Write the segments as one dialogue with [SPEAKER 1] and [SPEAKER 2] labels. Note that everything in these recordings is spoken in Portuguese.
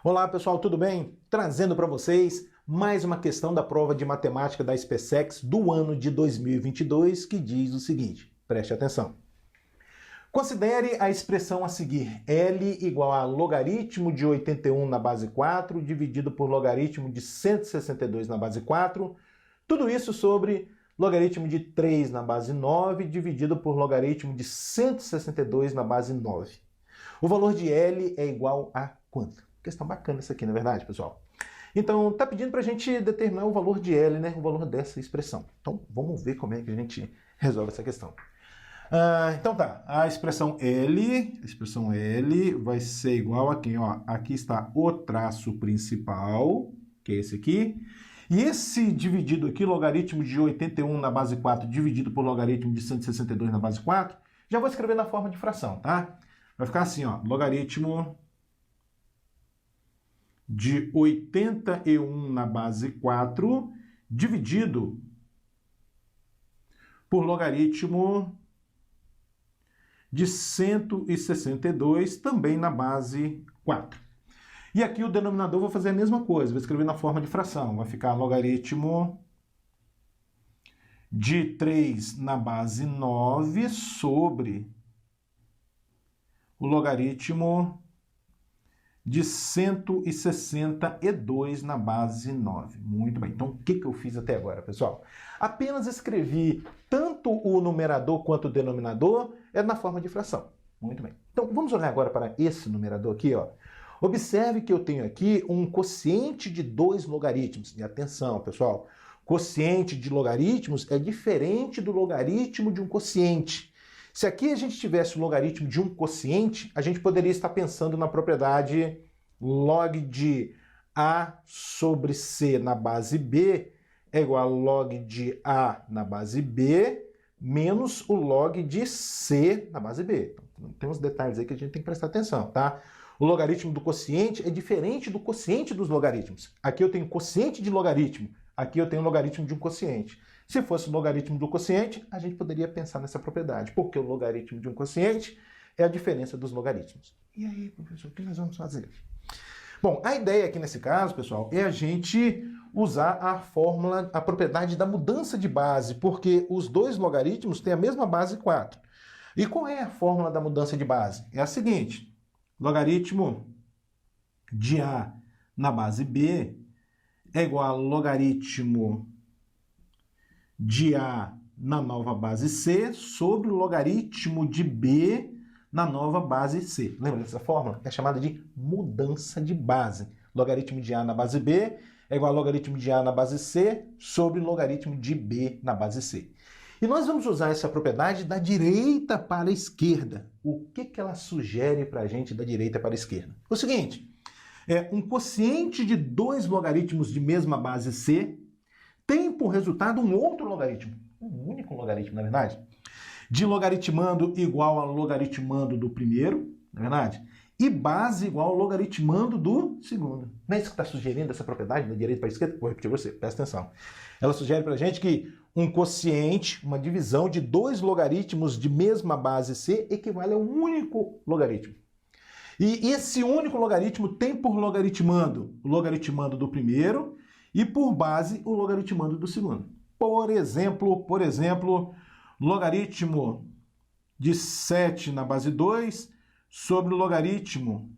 [SPEAKER 1] Olá pessoal, tudo bem? Trazendo para vocês mais uma questão da prova de matemática da SpaceX do ano de 2022 que diz o seguinte, preste atenção. Considere a expressão a seguir, L igual a logaritmo de 81 na base 4 dividido por logaritmo de 162 na base 4, tudo isso sobre logaritmo de 3 na base 9 dividido por logaritmo de 162 na base 9. O valor de L é igual a quanto? Questão bacana isso aqui, não é verdade, pessoal? Então, está pedindo para a gente determinar o valor de L, né? O valor dessa expressão. Então, vamos ver como é que a gente resolve essa questão. Então tá, a expressão L vai ser igual a quem? Ó, aqui está o traço principal, que é esse aqui. E esse dividido aqui, logaritmo de 81 na base 4 dividido por logaritmo de 162 na base 4, já vou escrever na forma de fração, tá? Vai ficar assim, ó, logaritmo de 81 na base 4 dividido por logaritmo de 162 também na base 4. E aqui o denominador vou fazer a mesma coisa, vou escrever na forma de fração. Vai ficar logaritmo de 3 na base 9 sobre o logaritmo de 162 na base 9. Muito bem. Então, o que eu fiz até agora, pessoal? Apenas escrevi tanto o numerador quanto o denominador na forma de fração. Muito bem. Então, vamos olhar agora para esse numerador aqui, ó. Observe que eu tenho aqui um quociente de 2 logaritmos. E atenção, pessoal, quociente de logaritmos é diferente do logaritmo de um quociente. Se aqui a gente tivesse o logaritmo de um quociente, a gente poderia estar pensando na propriedade log de A sobre C na base B é igual a log de A na base B menos o log de C na base B. Então, tem uns detalhes aí que a gente tem que prestar atenção, tá? O logaritmo do quociente é diferente do quociente dos logaritmos. Aqui eu tenho quociente de logaritmo, aqui eu tenho logaritmo de um quociente. Se fosse o logaritmo do quociente, a gente poderia pensar nessa propriedade, porque o logaritmo de um quociente é a diferença dos logaritmos. E aí, professor, o que nós vamos fazer? Bom, a ideia aqui nesse caso, pessoal, é a gente usar a fórmula, a propriedade da mudança de base, porque os dois logaritmos têm a mesma base 4. E qual é a fórmula da mudança de base? É a seguinte, logaritmo de A na base B é igual a logaritmo de A na nova base C sobre o logaritmo de B na nova base C. Lembra dessa fórmula? É chamada de mudança de base. Logaritmo de A na base B é igual a logaritmo de A na base C sobre o logaritmo de B na base C. E nós vamos usar essa propriedade da direita para a esquerda. O que ela sugere para a gente da direita para a esquerda? O seguinte, um quociente de 2 logaritmos de mesma base C tem por resultado um outro logaritmo, um único logaritmo, na verdade, de logaritmando igual a logaritmando do primeiro, na verdade, e base igual a logaritmando do segundo. Não é isso que está sugerindo essa propriedade da direita para a esquerda? Vou repetir para você, presta atenção. Ela sugere para a gente que um quociente, uma divisão de 2 logaritmos de mesma base C equivale a um único logaritmo. E esse único logaritmo tem por logaritmando o logaritmando do primeiro e por base o logaritmando do segundo. Por exemplo, logaritmo de 7 na base 2 sobre o logaritmo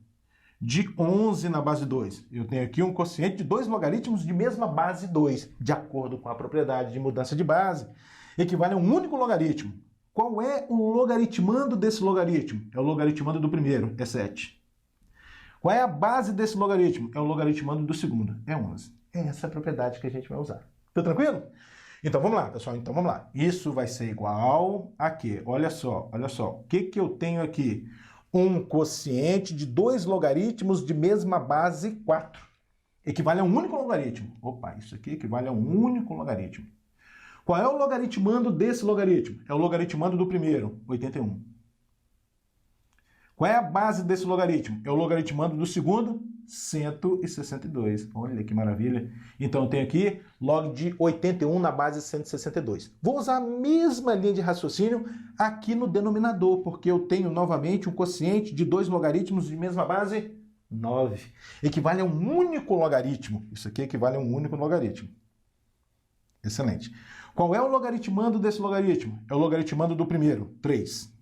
[SPEAKER 1] de 11 na base 2. Eu tenho aqui um quociente de 2 logaritmos de mesma base 2, de acordo com a propriedade de mudança de base, equivale a um único logaritmo. Qual é o logaritmando desse logaritmo? É o logaritmando do primeiro, é 7. Qual é a base desse logaritmo? É o logaritmando do segundo, é 11. É essa a propriedade que a gente vai usar. Tá tranquilo? Então vamos lá, pessoal. Então vamos lá. Isso vai ser igual a quê? Olha só. O que eu tenho aqui? Um quociente de 2 logaritmos de mesma base 4. Equivale a um único logaritmo. Opa, isso aqui equivale a um único logaritmo. Qual é o logaritmando desse logaritmo? É o logaritmando do primeiro, 81. Qual é a base desse logaritmo? É o logaritmando do segundo, 162. Olha que maravilha. Então eu tenho aqui log de 81 na base 162. Vou usar a mesma linha de raciocínio aqui no denominador, porque eu tenho novamente um quociente de 2 logaritmos de mesma base 9. Equivale a um único logaritmo. Isso aqui equivale a um único logaritmo. Excelente. Qual é o logaritmando desse logaritmo? É o logaritmando do primeiro, 3.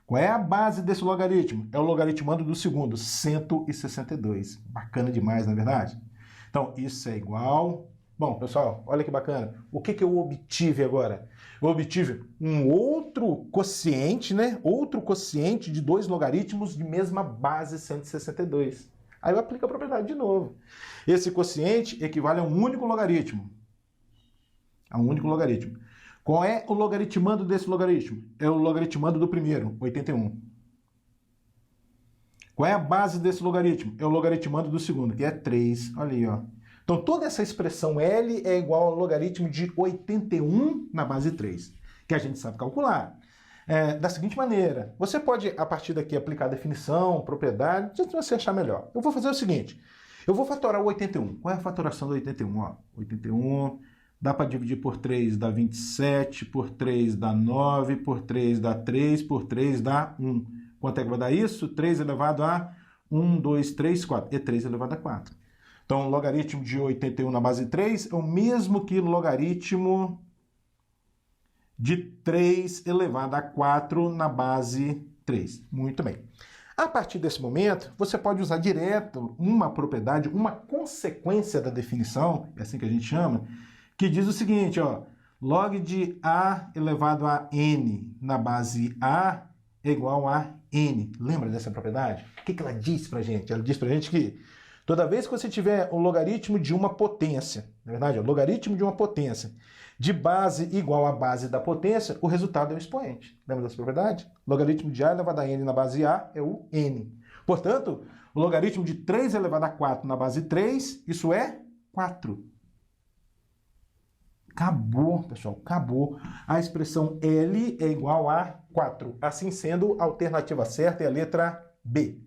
[SPEAKER 1] Qual é a base desse logaritmo? É o logaritmando do segundo, 162. Bacana demais, não é verdade? Então, isso é igual... Bom, pessoal, olha que bacana. O que eu obtive agora? Eu obtive um outro quociente, né? Outro quociente de 2 logaritmos de mesma base, 162. Aí eu aplico a propriedade de novo. Esse quociente equivale a um único logaritmo. A um único logaritmo. Qual é o logaritmando desse logaritmo? É o logaritmando do primeiro, 81. Qual é a base desse logaritmo? É o logaritmando do segundo, que é 3. Olha aí, ó. Então, toda essa expressão L é igual ao logaritmo de 81 na base 3, que a gente sabe calcular. Da seguinte maneira, você pode, a partir daqui, aplicar a definição, propriedade, se você achar melhor. Eu vou fazer o seguinte, eu vou fatorar o 81. Qual é a fatoração do 81? Ó, 81... Dá para dividir por 3, dá 27, por 3 dá 9, por 3 dá 3, por 3 dá 1. Quanto é que vai dar isso? 3 elevado a 1, 2, 3, 4. E 3 elevado a 4. Então, o logaritmo de 81 na base 3 é o mesmo que o logaritmo de 3 elevado a 4 na base 3. Muito bem. A partir desse momento, você pode usar direto uma propriedade, uma consequência da definição, é assim que a gente chama, que diz o seguinte, ó, log de A elevado a N na base A é igual a N. Lembra dessa propriedade? O que ela diz pra gente? Ela diz pra gente que toda vez que você tiver o logaritmo de uma potência, na verdade, o logaritmo de uma potência de base igual à base da potência, o resultado é o expoente. Lembra dessa propriedade? Logaritmo de A elevado a N na base A é o N. Portanto, o logaritmo de 3 elevado a 4 na base 3, isso é 4. Acabou, pessoal, acabou. A expressão L é igual a 4. Assim sendo, a alternativa certa é a letra B.